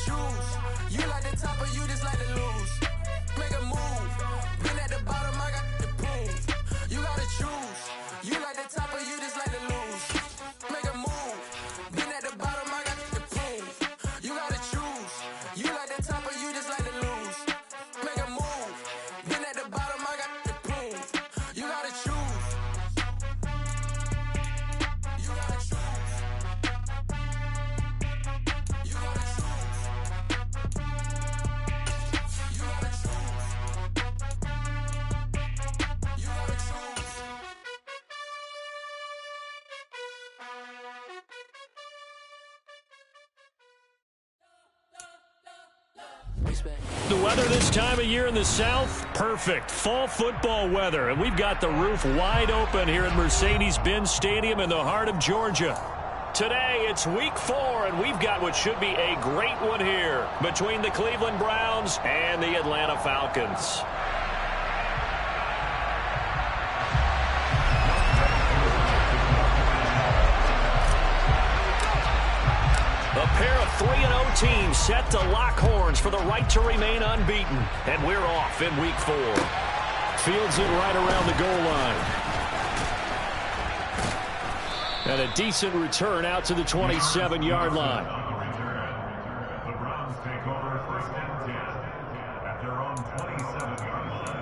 choose. You like the top or you just like to lose. Make a move. Been at the bottom, I got the prove. You gotta choose. You like the top or you just like to lose. Make a move. Been at the bottom, I got the prove. You gotta choose. You like the top or you just like to lose. Make a move. Been at the bottom, I got the prove. You gotta choose. You gotta choose. You gotta choose. You gotta choose. You gotta choose. The weather this time of year in the South, perfect. Fall football weather, and we've got the roof wide open here at Mercedes-Benz Stadium in the heart of Georgia. Today, it's week 4, and we've got what should be a great one here between the Cleveland Browns and the Atlanta Falcons. A pair of 3-0 teams set to lock horns for the right to remain unbeaten. And we're off in week 4. Fields it right around the goal line. And a decent return out to the 27-yard line. The Browns take over 1st and 10 at their own 27-yard line.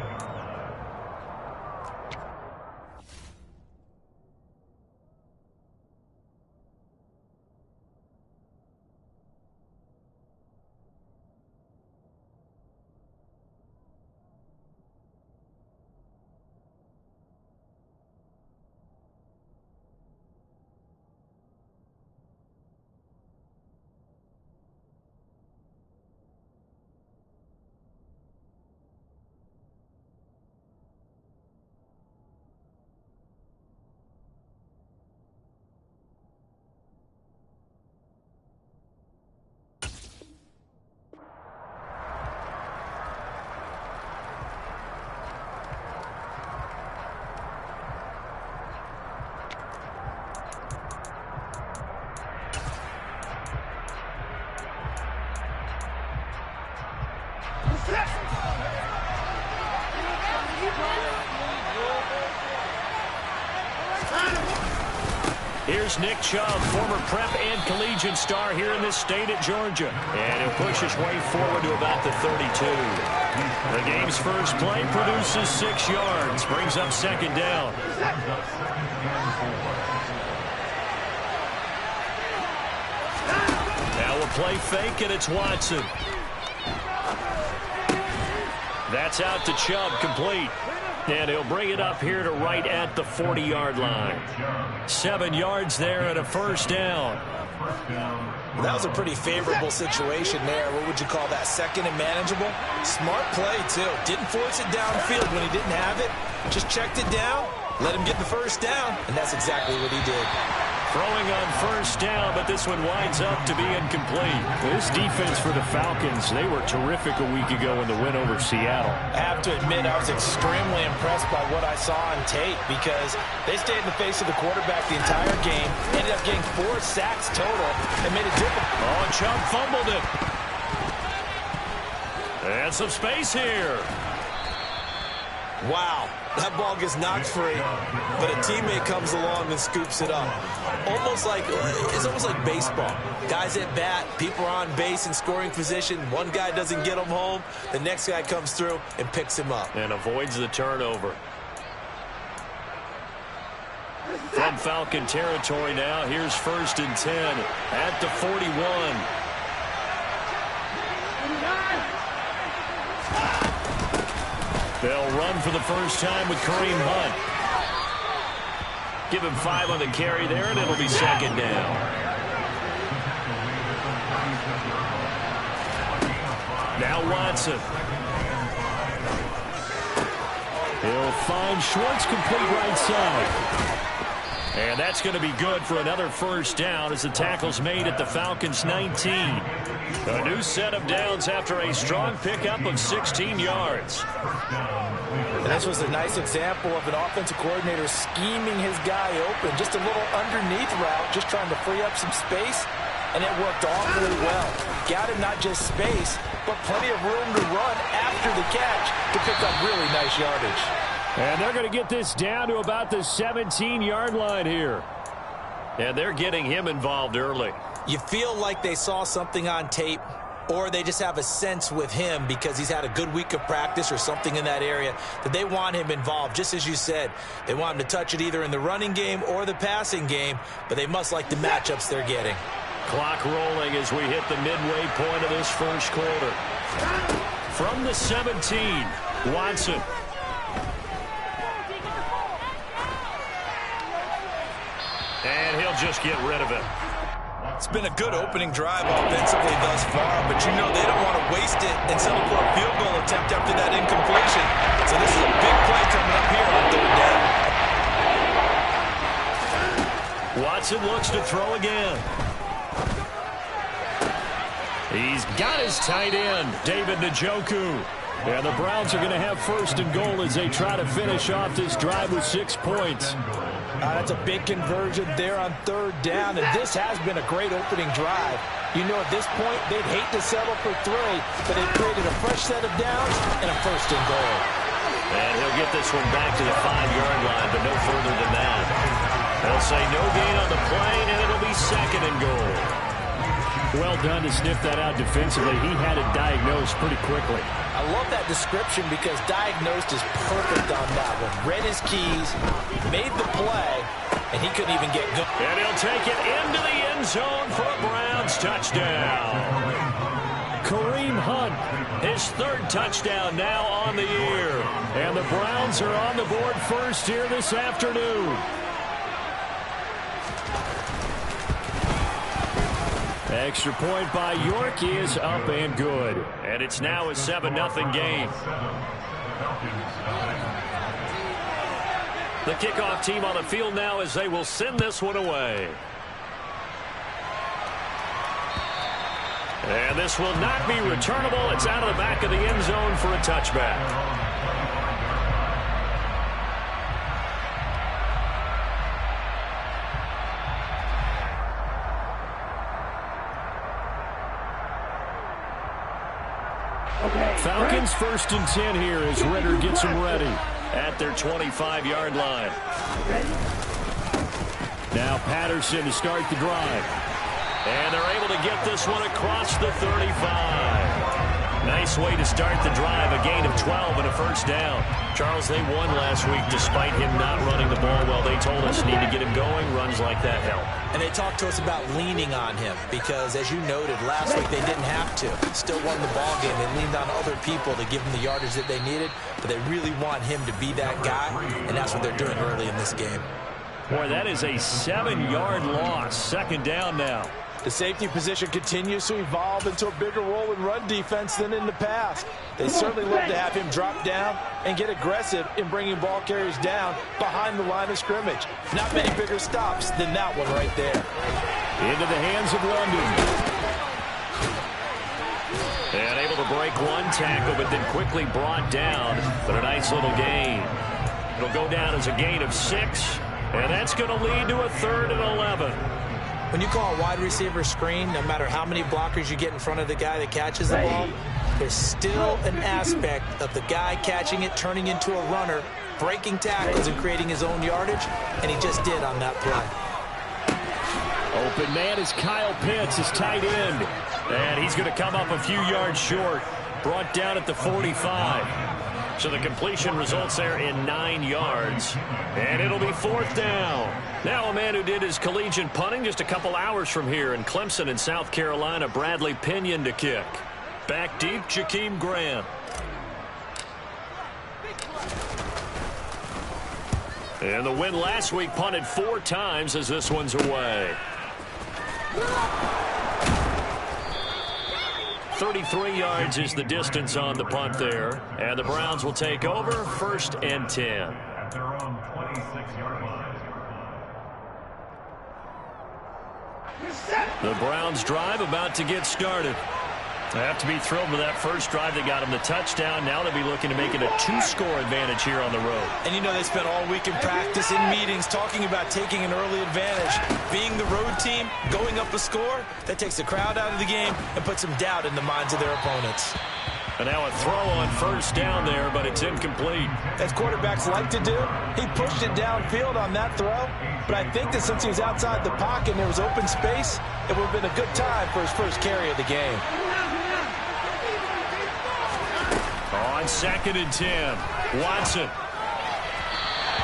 Here's Nick Chubb, former prep and collegiate star here in this state at Georgia. And he'll push his way forward to about the 32. The game's first play produces 6 yards, brings up 2nd down. Now we'll play fake, and it's Watson. That's out to Chubb, complete. And he'll bring it up here to right at the 40-yard line. 7 yards there and a 1st down. That was a pretty favorable situation there. What would you call that? 2nd and manageable? Smart play, too. Didn't force it downfield when he didn't have it. Just checked it down, let him get the 1st down, and that's exactly what he did. Throwing on 1st down, but this one winds up to be incomplete. This defense for the Falcons, they were terrific a week ago in the win over Seattle. I have to admit, I was extremely impressed by what I saw on tape because they stayed in the face of the quarterback the entire game, ended up getting 4 sacks total, and made it difficult. Oh, Chubb fumbled it. And some space here. Wow, that ball gets knocked free, but a teammate comes along and scoops it up. It's almost like baseball. Guys at bat, people are on base in scoring position. One guy doesn't get him home, the next guy comes through and picks him up. And avoids the turnover. From Falcon territory now, here's 1st and 10 at the 41. They'll run for the first time with Kareem Hunt. Give him 5 on the carry there, and it'll be 2nd down. Now Watson. He'll find Schwartz, complete right side. And that's going to be good for another 1st down as the tackle's made at the Falcons' 19. A new set of downs after a strong pickup of 16 yards. And this was a nice example of an offensive coordinator scheming his guy open. Just a little underneath route, just trying to free up some space. and it worked awfully well. Got him not just space, but plenty of room to run after the catch to pick up really nice yardage. And they're going to get this down to about the 17-yard line here. And they're getting him involved early. You feel like they saw something on tape, or they just have a sense with him because he's had a good week of practice or something in that area that they want him involved. Just as you said, they want him to touch it either in the running game or the passing game, but they must like the matchups they're getting. Clock rolling as we hit the midway point of this first quarter. From the 17, Watson. And he'll just get rid of it. It's been a good opening drive offensively thus far, but you know they don't want to waste it and settle for a field goal attempt after that incompletion. So this is a big play coming up here on 3rd down. Watson looks to throw again. He's got his tight end, David Njoku. And the Browns are going to have 1st and goal as they try to finish off this drive with 6 points. That's a big conversion there on 3rd down, and this has been a great opening drive. You know, at this point, they'd hate to settle for 3, but they've created a fresh set of downs and a 1st and goal. And he'll get this one back to the 5-yard line, but no further than that. They'll say no gain on the play, and it'll be 2nd and goal. Well done to sniff that out defensively. He had it diagnosed pretty quickly. I love that description because diagnosed is perfect on that one. Read his keys, made the play, and he couldn't even get good. And he'll take it into the end zone for a Browns touchdown. Kareem Hunt, his 3rd touchdown now on the year. And the Browns are on the board first here this afternoon. Extra point by York is up and good. And it's now a 7-0 game. The kickoff team on the field now as they will send this one away. And this will not be returnable. It's out of the back of the end zone for a touchback. Falcons 1st and 10 here as Ritter gets them ready at their 25-yard line. Now Patterson to start the drive. And they're able to get this one across the 35. Nice way to start the drive. A gain of 12 and a 1st down. Charles, they won last week despite him not running the ball well. They told us need to get him going. Runs like that help. And they talked to us about leaning on him because, as you noted, last week they didn't have to. Still won the ball game. They leaned on other people to give them the yardage that they needed, but they really want him to be that guy, and that's what they're doing early in this game. Boy, that is a 7-yard loss. 2nd down now. The safety position continues to evolve into a bigger role in run defense than in the past. They certainly love to have him drop down and get aggressive in bringing ball carriers down behind the line of scrimmage. Not many bigger stops than that one right there. Into the hands of London. And able to break one tackle, but then quickly brought down. But a nice little gain. It'll go down as a gain of 6, and that's going to lead to a 3rd and 11. When you call a wide receiver screen, no matter how many blockers you get in front of the guy that catches the ball, there's still an aspect of the guy catching it, turning into a runner, breaking tackles and creating his own yardage, and he just did on that play. Open man is Kyle Pitts, his tight end. And he's going to come up a few yards short, brought down at the 45. So the completion results there in 9 yards. And it'll be 4th down. Now a man who did his collegiate punting just a couple hours from here in Clemson in South Carolina, Bradley Pinion to kick. Back deep, Jakeem Grant. And the win last week punted 4 times as this one's away. 33 yards is the distance on the punt there. And the Browns will take over 1st and 10. At their own 26-yard line. The Browns drive about to get started. They have to be thrilled with that first drive. They got him the touchdown. Now they'll be looking to make it a 2-score advantage here on the road. And you know they spent all week in practice, in meetings, talking about taking an early advantage. Being the road team, going up a score, that takes the crowd out of the game and puts some doubt in the minds of their opponents. And now a throw on first down there, but it's incomplete. As quarterbacks like to do, he pushed it downfield on that throw. But I think that since he was outside the pocket and there was open space, it would have been a good time for his first carry of the game. On 2nd and 10, Watson.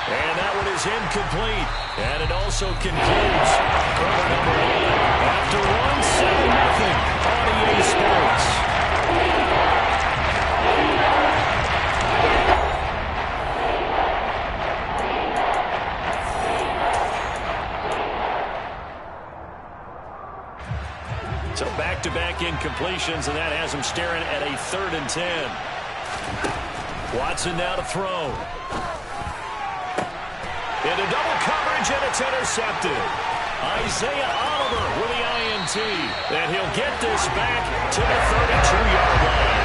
And that one is incomplete. And it also concludes quarter number 1 after 1-7-0 on EA Sports. So back-to-back incompletions, and that has him staring at a 3rd and 10. Watson now to throw. Into double coverage, and it's intercepted. Isaiah Oliver with the INT. And he'll get this back to the 32-yard line.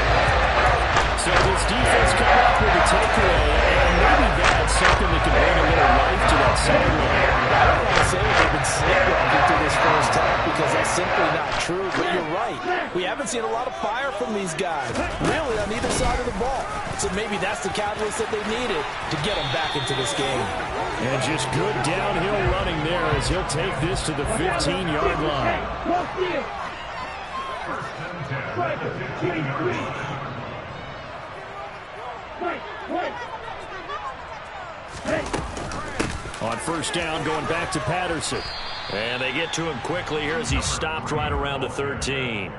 So this defense coming up with a takeaway, and maybe that's something that can bring a little life to that sideline. I don't want to say they've been sleepwalking through this first half because that's simply not true, but you're right. We haven't seen a lot of fire from these guys, really, on either side of the ball. So maybe that's the catalyst that they needed to get them back into this game. And just good downhill running there as he'll take this to the 15-yard line. First and 10 at the 15-yard line. On first down, going back to Patterson. And they get to him quickly here as he stopped right around the 13.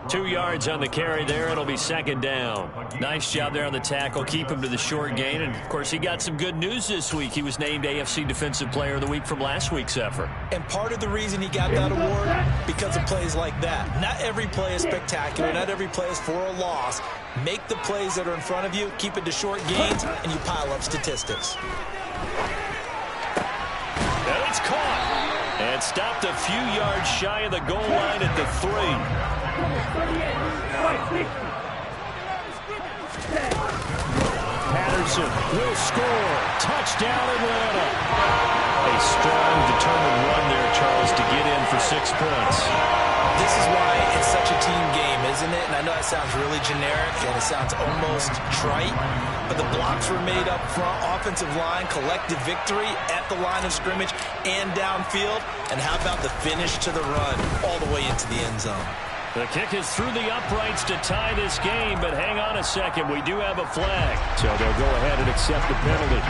2 yards on the carry there. It'll be 2nd down. Nice job there on the tackle. Keep him to the short gain. And, of course, he got some good news this week. He was named AFC Defensive Player of the Week from last week's effort. And part of the reason he got that award, because of plays like that. Not every play is spectacular. Not every play is for a loss. Make the plays that are in front of you, keep it to short gains, and you pile up statistics. And it's caught. And stopped a few yards shy of the goal line at the 3. Patterson will score. Touchdown, Atlanta. A strong, determined run there, Charles, to get in for 6 points. This is why it's such a team game, isn't it? And I know it sounds really generic and it sounds almost trite, but the blocks were made up front, offensive line, collective victory at the line of scrimmage and downfield. And how about the finish to the run all the way into the end zone? The kick is through the uprights to tie this game, but hang on a second. We do have a flag. So they'll go ahead and accept the penalty.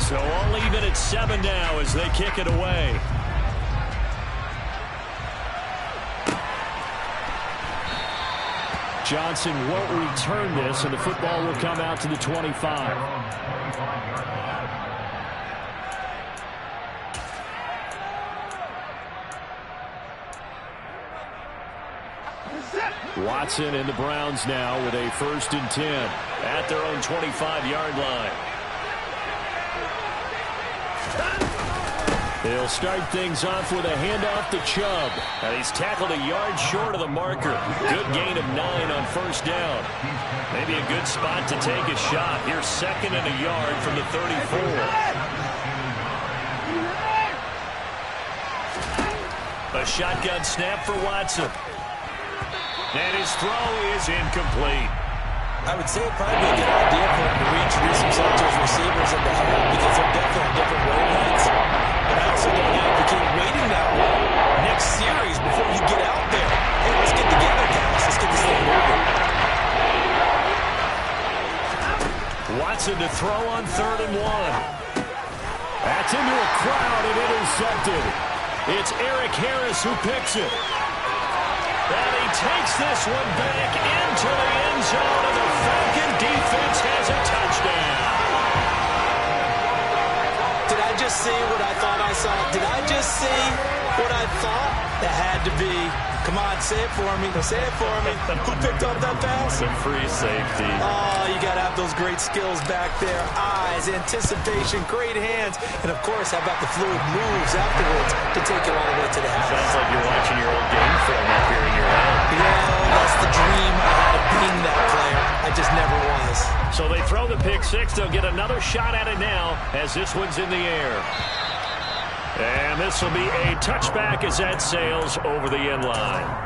So all even at 7 now as they kick it away. Johnson won't return this, and the football will come out to the 25. Watson and the Browns now with a 1st and 10 at their own 25-yard line. They'll start things off with a handoff to Chubb. And he's tackled a yard short of the marker. Good gain of 9 on first down. Maybe a good spot to take a shot. Here's 2nd and a yard from the 34. A shotgun snap for Watson. And his throw is incomplete. I would say it'd probably be a good idea for him to reintroduce himself to his receivers in the huddle because they're definitely different wavelengths. But I also don't advocate waiting that long next series before you get out there. Hey, let's get together, guys. Let's get this thing moving. Watson to throw on 3rd and 1. That's into a crowd and intercepted. It's Eric Harris who picks it. And he takes this one back into the end zone, and the Falcon defense has a touchdown. Did I just see what I thought I saw? Did I just see what I thought? That had to be. Come on, say it for me. Say it for me. Who picked up that pass? The free safety. Oh, you got to have those great skills back there. Eyes, anticipation, great hands. And, of course, how about the fluid moves afterwards to take it all the way to wanted to have. Sounds like you're watching your old game film up here in your head. Yeah, that's the dream I had of being that player. I just never was. So they throw the pick six. They'll get another shot at it now as this one's in the air. And this will be a touchback as that sails over the end line.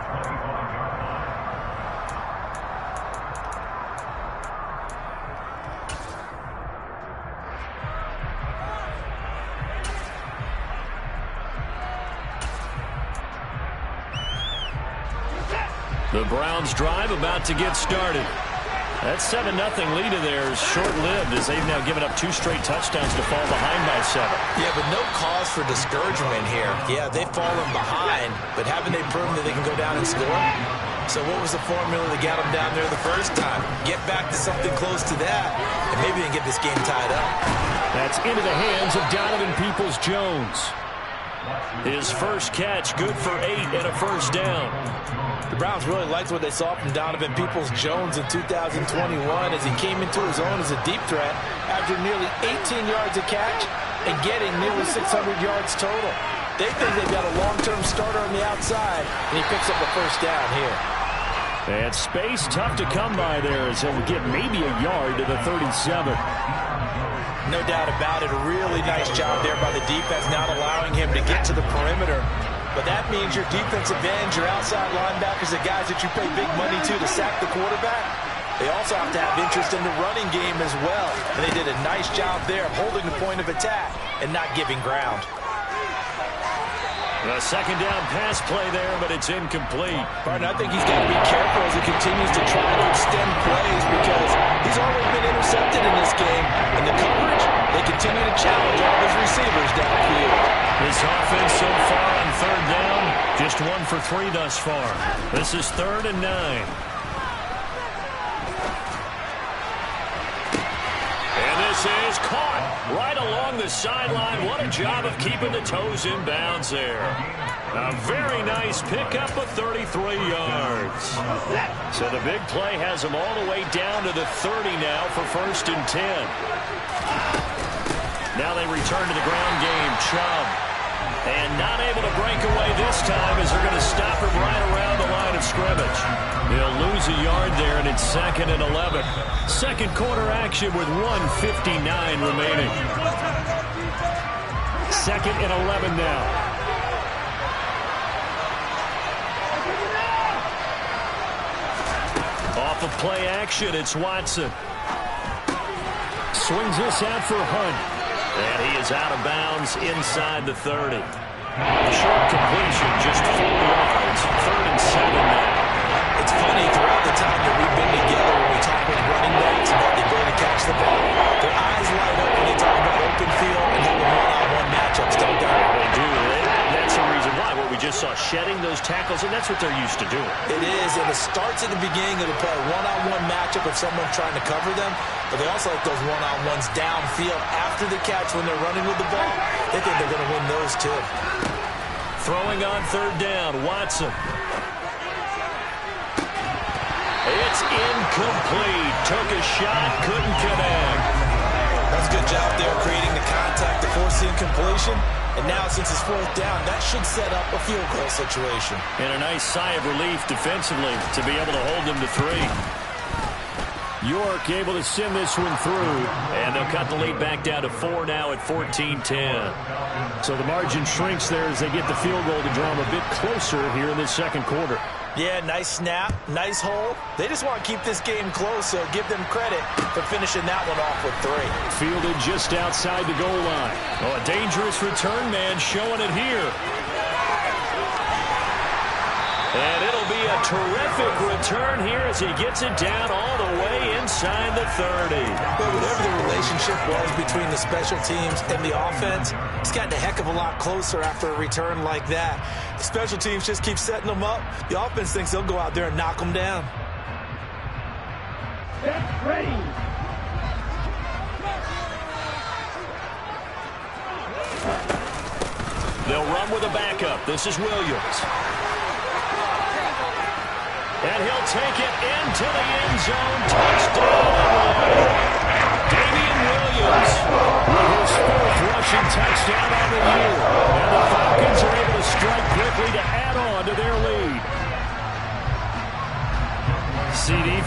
The Browns drive about to get started. That 7-0 lead of theirs short-lived as they've now given up 2 straight touchdowns to fall behind by 7. Yeah, but no cause for discouragement here. Yeah, they've fallen behind, but haven't they proven that they can go down and score? So what was the formula that got them down there the first time? Get back to something close to that, and maybe they can get this game tied up. That's into the hands of Donovan Peoples-Jones. His first catch, good for 8 and a first down. The Browns really liked what they saw from Donovan Peoples-Jones in 2021 as he came into his own as a deep threat after nearly 18 yards a catch and getting nearly 600 yards total. They think they've got a long-term starter on the outside, and he picks up a first down here. And space tough to come by there as he'll get maybe a yard to the 37. No doubt about it. A really nice job there by the defense, not allowing him to get to the perimeter. But that means your defensive ends, your outside linebackers, the guys that you pay big money to sack the quarterback, they also have to have interest in the running game as well. And they did a nice job there of holding the point of attack and not giving ground. A second down pass play there, but it's incomplete. Barton, I think he's got to be careful as he continues to try to extend plays because he's already been intercepted in this game. And the coverage, they continue to challenge all his receivers downfield. This offense so far on third down, just 1 for 3 thus far. This is 3rd and 9. And this is caught right along the sideline. What a job of keeping the toes in bounds there. A very nice pickup of 33 yards. So the big play has them all the way down to the 30 now for 1st and 10. Now they return to the ground game. Chubb. And not able to break away this time as they're going to stop him right around the line of scrimmage. They'll lose a yard there, and it's 2nd and 11. Second quarter action with 1:59 remaining. 2nd and 11 now. Off of play action, it's Watson. Swings this out for Hunt. And he is out of bounds inside the 30. Short completion, just 4 yards. 3rd and 7 now. It's funny, throughout the time that we've been together when we talk with running backs about the ability to catch the ball, their eyes light up when they talk about open field and having one-on-one matchups, don't they? They do. That's the reason why. What we just saw, shedding those tackles, and that's what they're used to doing. It is, and it starts at the beginning of the play. One-on-one matchup of someone trying to cover them, but they also like those one-on-ones downfield after the catch when they're running with the ball. They think they're going to win those too. Throwing on 3rd down, Watson. It's incomplete. Took a shot, couldn't connect. That's a good job there creating the contact to force the incompletion. And now, since it's 4th down, that should set up a field goal situation. And a nice sigh of relief defensively to be able to hold them to 3. York able to send this one through. And they'll cut the lead back down to 4 now at 14-10. So the margin shrinks there as they get the field goal to draw them a bit closer here in this second quarter. Yeah, nice snap, nice hole. They just want to keep this game close, so give them credit for finishing that one off with 3. Fielded just outside the goal line. Oh, a dangerous return man showing it here. And it'll be a terrific return here as he gets it down all the way inside the 30. But whatever the relationship was between the special teams and the offense, it's gotten a heck of a lot closer after a return like that. The special teams just keep setting them up. The offense thinks they'll go out there and knock them down. Get ready. They'll run with a backup. This is Williams. And he'll take it into the end zone. Touchdown. Damian Williams with his 4th rushing touchdown on the year. And the Falcons are able to strike quick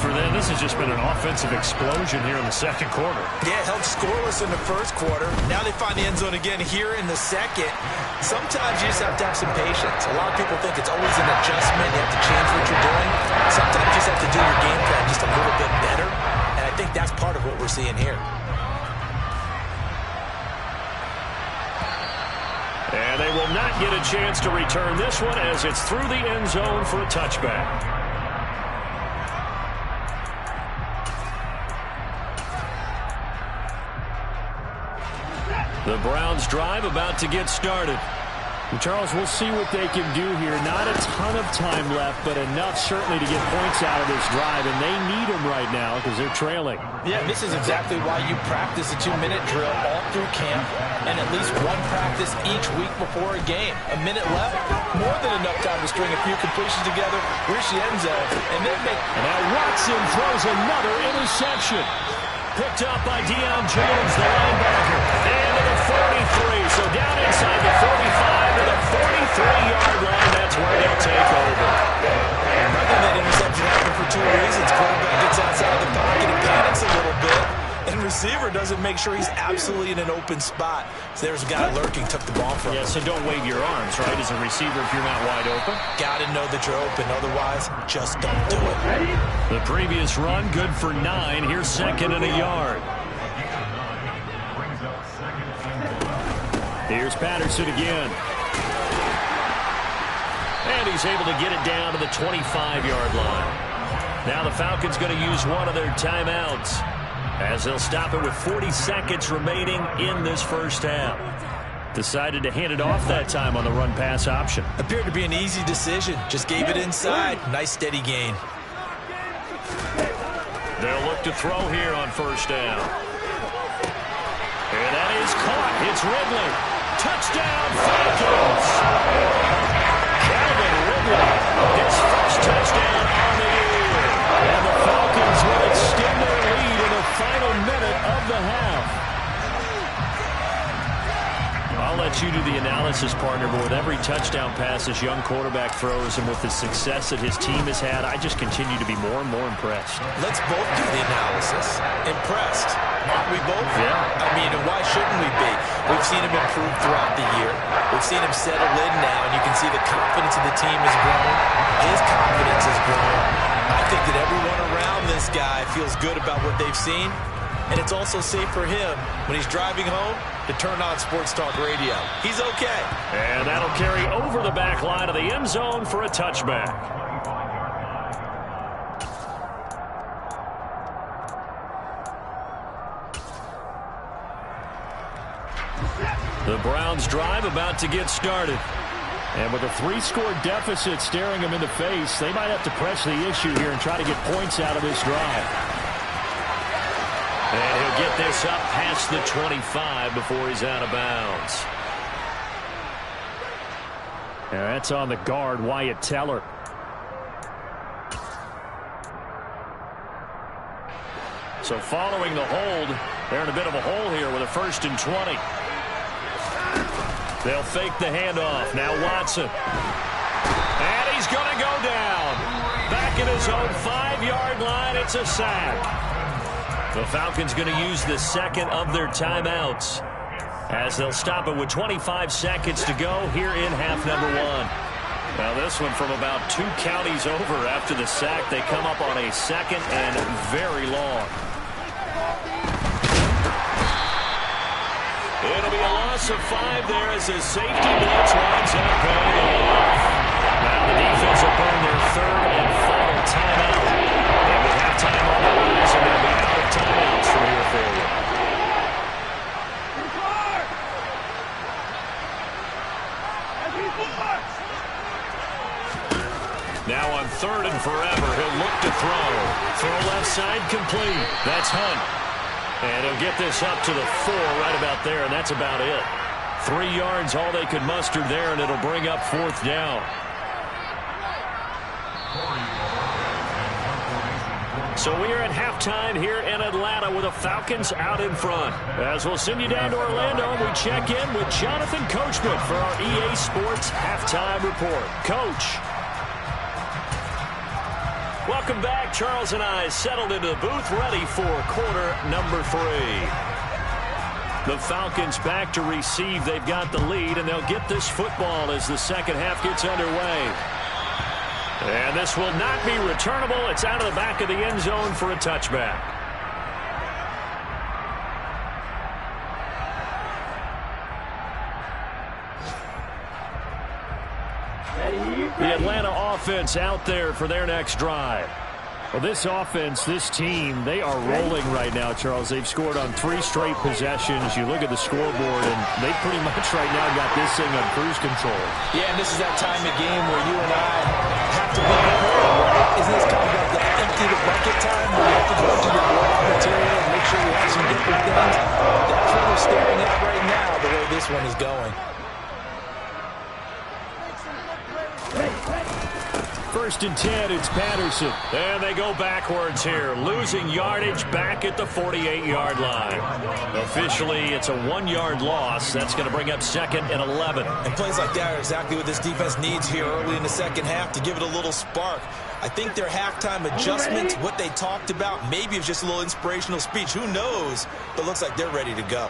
for them. This has just been an offensive explosion here in the second quarter. Yeah, held scoreless in the first quarter. Now they find the end zone again here in the second. Sometimes you just have to have some patience. A lot of people think it's always an adjustment. You have to change what you're doing. Sometimes you just have to do your game plan just a little bit better. And I think that's part of what we're seeing here. And they will not get a chance to return this one as it's through the end zone for a touchback. The Browns drive about to get started. Charles, we'll see what they can do here. Not a ton of time left, but enough certainly to get points out of this drive, and they need them right now because they're trailing. Yeah, this is exactly why you practice a 2-minute drill all through camp and at least one practice each week before a game. A minute left, more than enough time to string a few completions together, reach the end zone, and then make... And now Watson throws another interception. Picked up by Deion Jones, the linebacker. And to the 43. So down inside the 45 to the 43-yard line. That's where they'll take over. I think that interception happened for two reasons. Quarterback gets outside of the pocket and panics a little bit. And receiver doesn't make sure he's absolutely in an open spot. So there's a guy lurking, took the ball from him. Yeah, so don't wave your arms, right, as a receiver if you're not wide open. Got to know that you're open. Otherwise, just don't do it. The previous run, good for 9. Here's second and a yard. Here's Patterson again. And he's able to get it down to the 25-yard line. Now the Falcons going to use one of their timeouts, as they'll stop it with 40 seconds remaining in this first half. Decided to hand it off that time on the run-pass option. Appeared to be an easy decision. Just gave it inside. Nice steady gain. They'll look to throw here on first down. And that is caught. It's Ridley. Touchdown, Falcons. Calvin Ridley, his first touchdown on the year. And the Falcons will extend their lead in the final minute of the half. I'll let you do the analysis, partner, but with every touchdown pass this young quarterback throws and with the success that his team has had, I just continue to be more and more impressed. Let's both do the analysis. Impressed. Aren't we both? Yeah. I mean, why shouldn't we be? We've seen him improve throughout the year. We've seen him settle in now, and you can see the confidence of the team has grown. His confidence has grown. I think that everyone around this guy feels good about what they've seen, and it's also safe for him when he's driving home to turn on Sports Talk Radio. He's okay. And that'll carry over the back line of the end zone for a touchback. The Browns drive about to get started. And with a 3-score deficit staring them in the face, they might have to press the issue here and try to get points out of this drive. And he'll get this up past the 25 before he's out of bounds. And that's on the guard, Wyatt Teller. So following the hold, they're in a bit of a hole here with a 1st and 20. They'll fake the handoff. Now Watson. And he's going to go down. Back at his own 5-yard line. It's a sack. The Falcons going to use the second of their timeouts, as they'll stop it with 25 seconds to go here in half number 1. Now this one from about 2 counties over after the sack. They come up on a 2nd and very long. It'll be a loss of 5 there as the safety blitz winds up paying off. Now the defense will burn their 3rd and final timeout. And with halftime on the rise, and they'll be out of timeouts from here forward. Now on 3rd and forever, he'll look to throw. Throw left side complete. That's Hunt. And he'll get this up to the 4 right about there, and that's about it. 3 yards, all they could muster there, and it'll bring up 4th down. So we are at halftime here in Atlanta with the Falcons out in front. As we'll send you down to Orlando, we check in with Jonathan Coachman for our EA Sports Halftime Report. Coach. Welcome back. Charles and I settled into the booth, ready for quarter number 3. The Falcons back to receive. They've got the lead, and they'll get this football as the second half gets underway. And this will not be returnable. It's out of the back of the end zone for a touchback. The Atlanta offense out there for their next drive. Well, this offense, this team, they are rolling right now, Charles. They've scored on 3 straight possessions. You look at the scoreboard, and they pretty much right now got this thing on cruise control. Yeah, and this is that time of game where you and I have to be prepared, right? Isn't this kind of like the empty the bucket time where you have to go to your blowout material and make sure you have some different things? That's what we're staring at right now, the way this one is going. First and 10, it's Patterson. And they go backwards here, losing yardage back at the 48-yard line. Officially, it's a 1-yard loss. That's going to bring up 2nd and 11. And plays like that are exactly what this defense needs here early in the second half to give it a little spark. I think their halftime adjustments, what they talked about, maybe it was just a little inspirational speech. Who knows? But it looks like they're ready to go.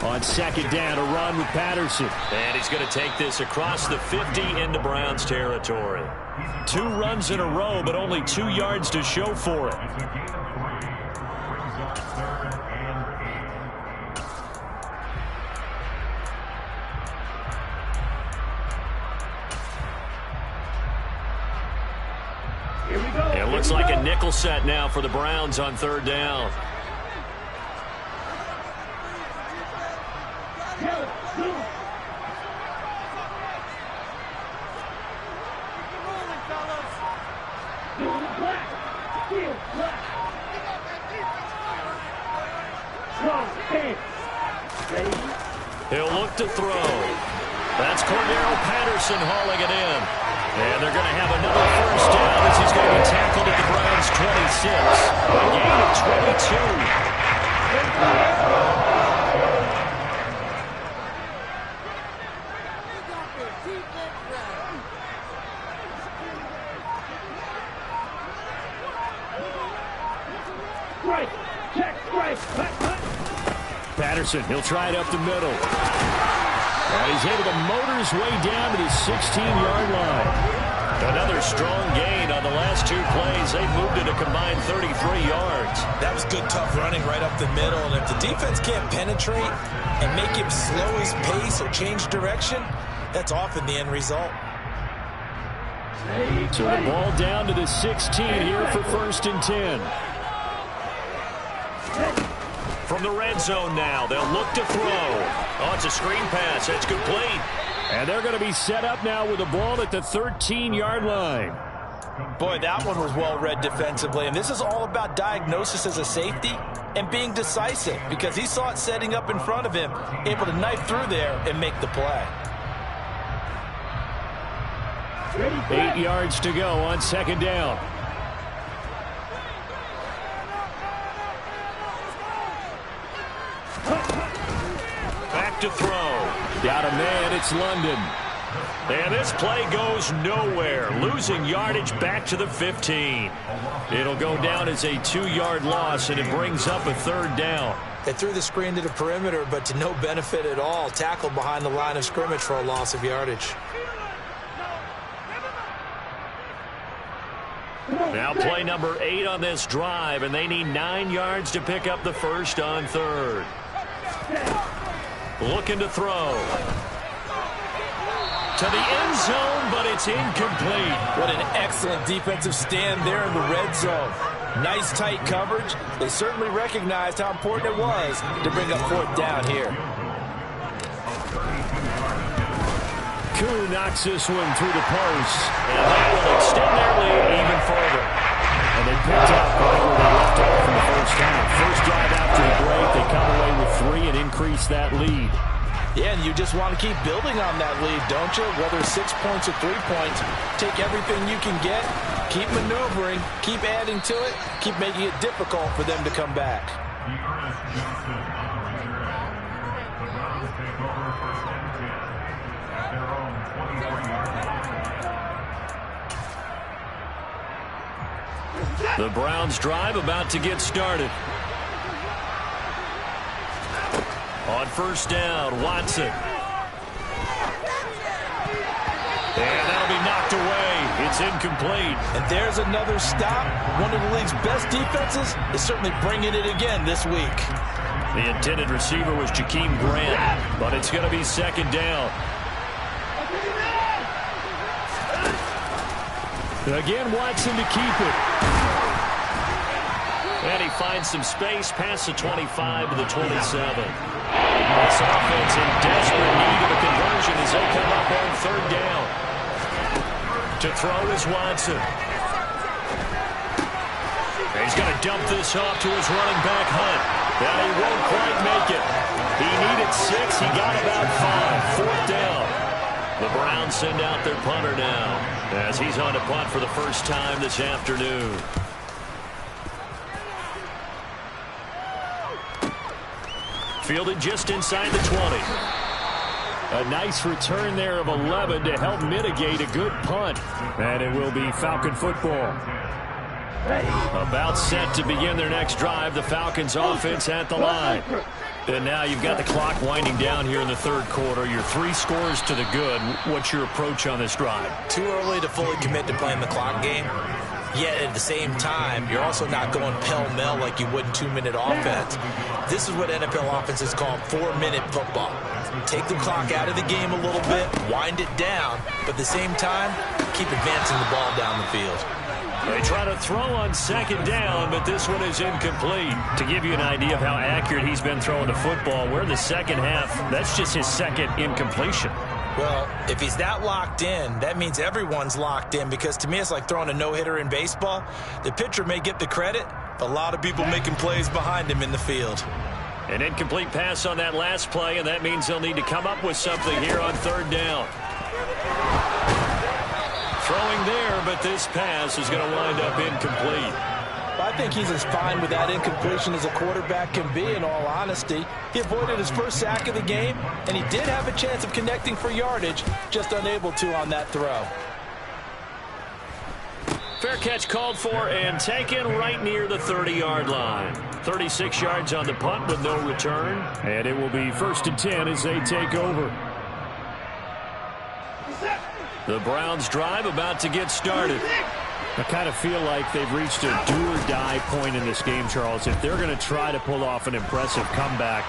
On second down, a run with Patterson. And he's going to take this across the 50 into Browns territory. 2 runs in a row, but only 2 yards to show for it. It's a gain of 3. Brings up 3rd and 8. Here we go. It looks like a nickel set now for the Browns on 3rd down. He'll look to throw. That's Cordero Patterson hauling it in. And they're going to have another first down as he's going to be tackled at the Browns' 26. A gain of 22. Patterson, he'll try it up the middle. And he's able to motor his way down to the 16-yard line. Another strong gain on the last 2 plays. They moved it a combined 33 yards. That was good, tough running right up the middle. And if the defense can't penetrate and make him slow his pace or change direction, that's often the end result. So the ball down to the 16 here for 1st and 10. From the red zone now, they'll look to throw. Oh, it's a screen pass. It's complete. And they're going to be set up now with the ball at the 13-yard line. Boy, that one was well read defensively. And this is all about diagnosis as a safety and being decisive because he saw it setting up in front of him, able to knife through there and make the play. 8 yards to go on 2nd down. Back to throw. Got a man, it's London. And this play goes nowhere. Losing yardage back to the 15. It'll go down as a 2-yard loss, and it brings up a 3rd down. They threw the screen to the perimeter, but to no benefit at all. Tackled behind the line of scrimmage for a loss of yardage. Now play number 8 on this drive, and they need 9 yards to pick up the first on 3rd. Looking to throw. To the end zone, but it's incomplete. What an excellent defensive stand there in the red zone. Nice tight coverage. They certainly recognized how important it was to bring up 4th down here. Koo knocks this one through the post. And that will extend their lead even further. And they picked up right where they left off in the first half. First drive after the break, they come away with 3 and increase that lead. Yeah, and you just want to keep building on that lead, don't you? Whether 6 points or 3 points, take everything you can get, keep maneuvering, keep adding to it, keep making it difficult for them to come back. The Ernest Johnson operation. take over first and 10 at their own 23-yard line. The Browns drive about to get started. On first down, Watson. And that'll be knocked away. It's incomplete. And there's another stop. One of the league's best defenses is certainly bringing it again this week. The intended receiver was Jakeem Grant, but it's going to be second down. Again, Watson to keep it. And he finds some space past the 25 to the 27. This offense in desperate need of a conversion as they come up on third down. To throw is Watson. He's going to dump this off to his running back, Hunt. And he won't quite make it. He needed 6. He got about 5. Fourth down. The Browns send out their punter now as he's on to punt for the first time this afternoon. Fielded just inside the 20. A nice return there of 11 to help mitigate a good punt. And it will be Falcon football. About set to begin their next drive. The Falcons offense at the line. And now you've got the clock winding down here in the third quarter. Your 3 scores to the good. What's your approach on this drive? Too early to fully commit to playing the clock game. Yet at the same time, you're also not going pell-mell like you would in 2-minute offense. This is what NFL offenses call 4-minute football. Take the clock out of the game a little bit, wind it down, but at the same time, keep advancing the ball down the field. They try to throw on second down, but this one is incomplete. To give you an idea of how accurate he's been throwing the football, we're in the second half. That's just his second incompletion. Well, if he's that locked in, that means everyone's locked in, because to me it's like throwing a no-hitter in baseball. The pitcher may get the credit, but a lot of people making plays behind him in the field. An incomplete pass on that last play, and that means they'll need to come up with something here on third down. Throwing there, but this pass is going to wind up incomplete. I think he's as fine with that incompletion as a quarterback can be, in all honesty. He avoided his first sack of the game, and he did have a chance of connecting for yardage, just unable to on that throw. Fair catch called for and taken right near the 30-yard line. 36 yards on the punt with no return, and it will be first and 10 as they take over. The Browns drive about to get started. I kind of feel like they've reached a do-or-die point in this game, Charles. If they're going to try to pull off an impressive comeback,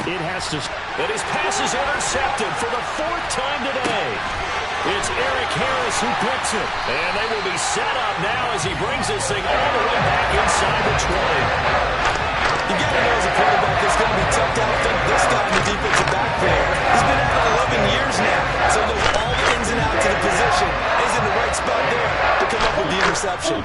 it has to... And his pass is intercepted for the 4th time today. It's Eric Harris who picks it. And they will be set up now as he brings this thing all the way back inside the 20. You got to know as a quarterback it's going to be tough to outthink this guy in the defensive backfield. He's been at it 11 years now, so knows all the ins and outs of the position. He's in the right spot there to come up with the interception.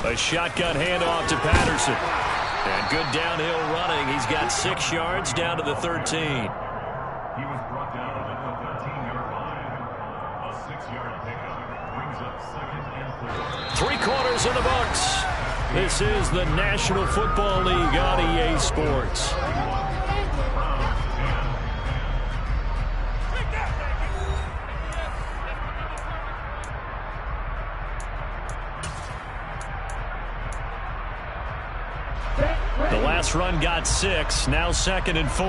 A shotgun handoff to Patterson. And good downhill running. He's got 6 yards down to the 13. He was brought down at the 13-yard line. A 6-yard pickup brings up second and 4. 3 quarters in the books. This is the National Football League on EA Sports. The last run got 6. Now second and 4.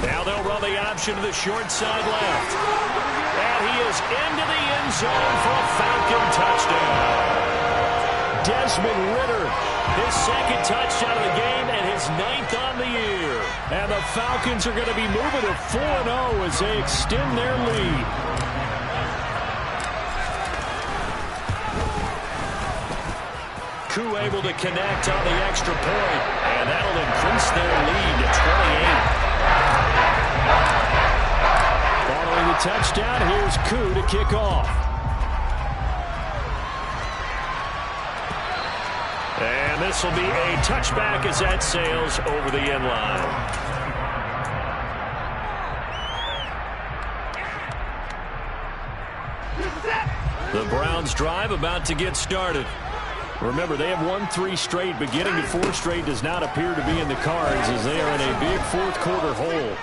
Now they'll run the option to the short side left. And he is into the end zone for a Falcon touchdown. Desmond Ridder, his 2nd touchdown of the game and his 9th on the year. And the Falcons are going to be moving to 4-0 as they extend their lead. Koo able to connect on the extra point, and that'll increase their lead to 28. Following the touchdown, here's Koo to kick off. And this will be a touchback as that sails over the end line. The Browns drive about to get started. Remember, they have won 3 straight, but getting to 4 straight does not appear to be in the cards as they are in a big fourth-quarter hole.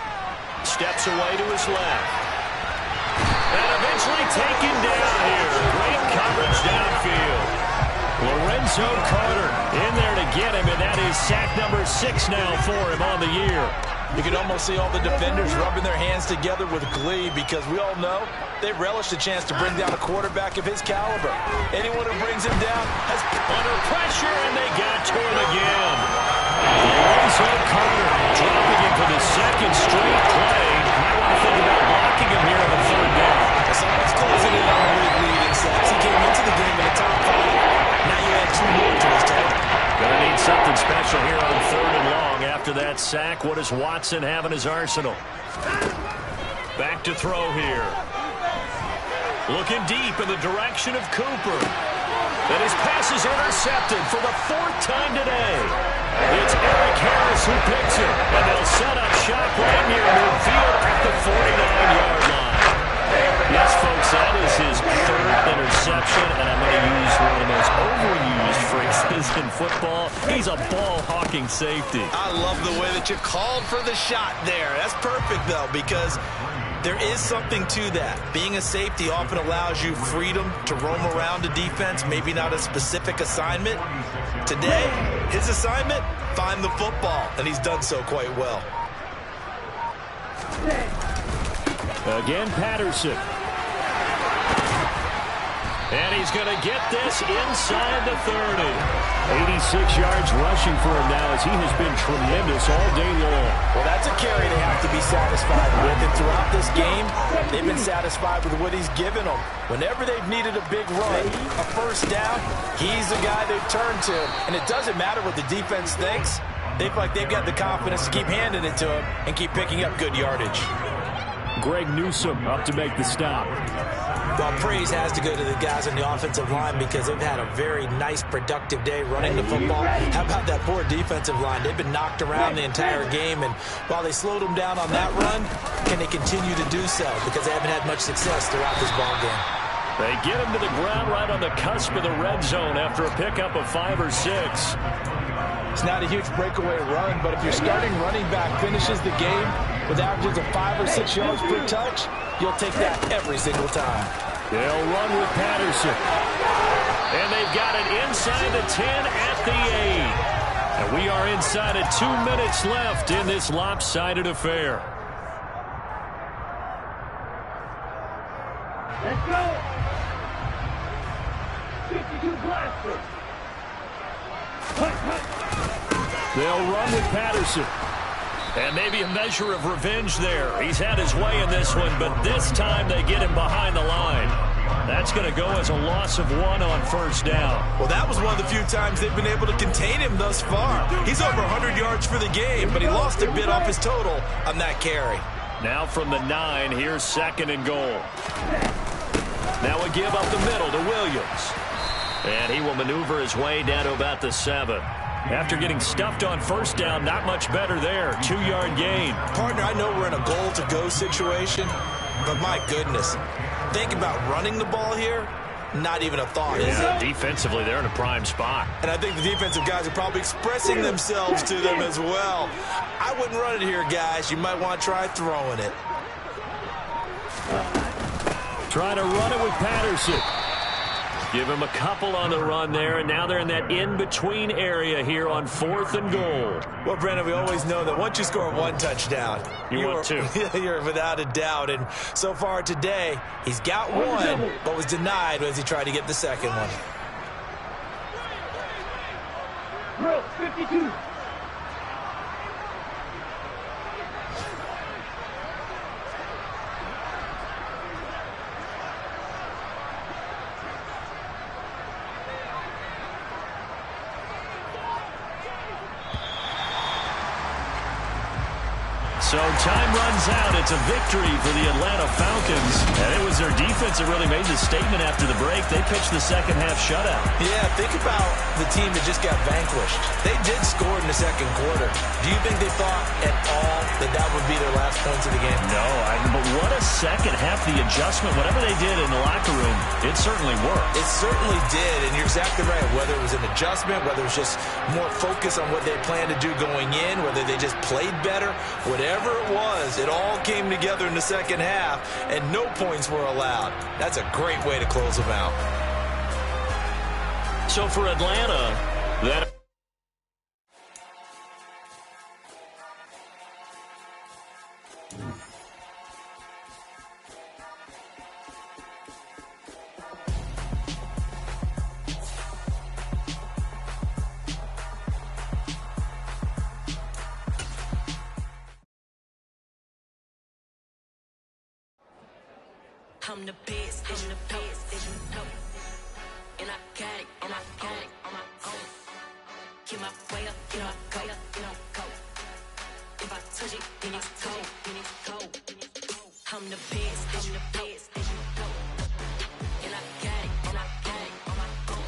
Steps away to his left. And eventually taken down here. Great coverage downfield. Lorenzo Carter in there to get him, and that is sack number 6 now for him on the year. You can almost see all the defenders rubbing their hands together with glee because we all know they relish the chance to bring down a quarterback of his caliber. Anyone who brings him down has under pressure, and they got to him again. Lorenzo Carter dropping him for the 2nd straight play. Might want to think about blocking him here on the 3rd down. Someone's closing in on a big lead in sacks. He came into the game in the top 5. Now you add 2 more to his total. Gonna need something special here on 3rd and long. After that sack, what does Watson have in his arsenal? Back to throw here. Looking deep in the direction of Cooper. And his pass is intercepted for the 4th time today. It's Eric Harris who picks it. And they'll set up shop right near midfield at the 49-yard line. Yes, folks, that is his 3rd interception, and I'm going to use one of the most overused phrases in football. He's a ball-hawking safety. I love the way that you called for the shot there. That's perfect, though, because there is something to that. Being a safety often allows you freedom to roam around a defense, maybe not a specific assignment. Today, his assignment, find the football, and he's done so quite well. Again, Patterson. And he's going to get this inside the 30. 86 yards rushing for him now as he has been tremendous all day long. Well, that's a carry they have to be satisfied with. And throughout this game, they've been satisfied with what he's given them. Whenever they've needed a big run, a 1st down, he's the guy they've turned to. And it doesn't matter what the defense thinks. They feel like they've got the confidence to keep handing it to him and keep picking up good yardage. Greg Newsome up to make the stop. Well, praise has to go to the guys on the offensive line because they've had a very nice, productive day running the football. How about that poor defensive line? They've been knocked around the entire game, and while they slowed them down on that run, can they continue to do so? Because they haven't had much success throughout this ball game. They get him to the ground right on the cusp of the red zone after a pickup of 5 or 6. It's not a huge breakaway run, but if your starting running back finishes the game with averages of 5 or 6 yards per touch, you'll take that every single time. They'll run with Patterson. And they've got it inside the 10 at the 8. And we are inside of 2 minutes left in this lopsided affair. Let's go! 52 blaster! They'll run with Patterson. And maybe a measure of revenge there. He's had his way in this one, but this time they get him behind the line. That's going to go as a loss of 1 on 1st down. Well, that was one of the few times they've been able to contain him thus far. He's over 100 yards for the game, but he lost a bit off his total on that carry. Now from the 9, here's 2nd and goal. Now a give up the middle to Williams. And he will maneuver his way down to about the 7. After getting stuffed on 1st down, not much better there. 2-yard gain. Partner, I know we're in a goal-to-go situation, but my goodness, think about running the ball here. Not even a thought, is it? Defensively, they're in a prime spot. And I think the defensive guys are probably expressing themselves to them as well. I wouldn't run it here, guys. You might want to try throwing it. Trying to run it with Patterson. Give him a couple on the run there, and now they're in that in-between area here on 4th and goal. Well, Brandon, we always know that once you score 1 touchdown, you want 2. You're without a doubt. And so far today, he's got 1, but was denied as he tried to get the 2nd one. Drill 52. So time runs out. It's a victory for the Atlanta Falcons. And it was their defense that really made the statement after the break. They pitched the second-half shutout. Yeah, think about the team that just got vanquished. They did score in the 2nd quarter. Do you think they thought at all that that would be their last points of the game? No, but what a second half, the adjustment, whatever they did in the locker room, It certainly worked. It certainly did, and you're exactly right. Whether it was an adjustment, whether it was just more focus on what they planned to do going in, whether they just played better, whatever it was, it all came together in the second half, and no points were allowed. That's a great way to close them out. So for Atlanta, that... I'm the best, and you know. And I got it, on my own. Get my way up, go. If I touch it, then it's cold. I'm the best, and you know. And I got it, on my own.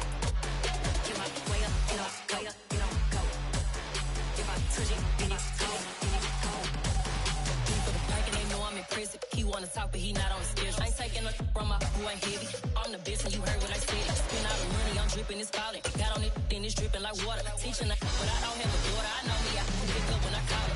Get my way up, go. If I touch it, then it's cold. For the bank and they know I'm in prison. He wanna talk, but he not on the schedule. I ain't taking a from my who ain't heavy. I'm the best and you heard what I said. Spend all the money, I'm dripping, it's falling. Got on it, then it's dripping like water. Teaching but I don't have a daughter. I know me, I can pick up when I call her.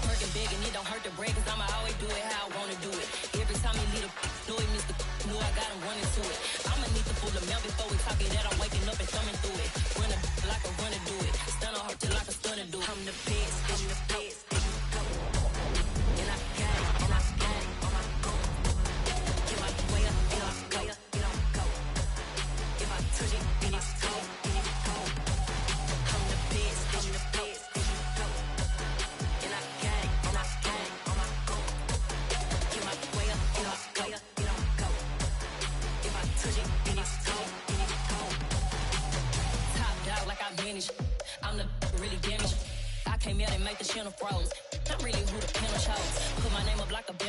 Working big and it don't hurt to break, cause I'ma always do it how I wanna do it. Every time he lead a know he missed the knew I got him running to it. I'ma need to pull the mail before we talk it that I'm waking up and thumbing through it. Run like a runner do it. Stun on her till like a stunner do it. I'm the best, and I got it, on my own. Get my way up, go. If I touch it, then it's cold. I'm the best, and I got it, on my own. Get my way up, go. If I touch it, then it's cold. Top dog like I manage. I'm the really damaged. I came out and make the channel froze. I'm really who the panel chose. Put my name up like a banner.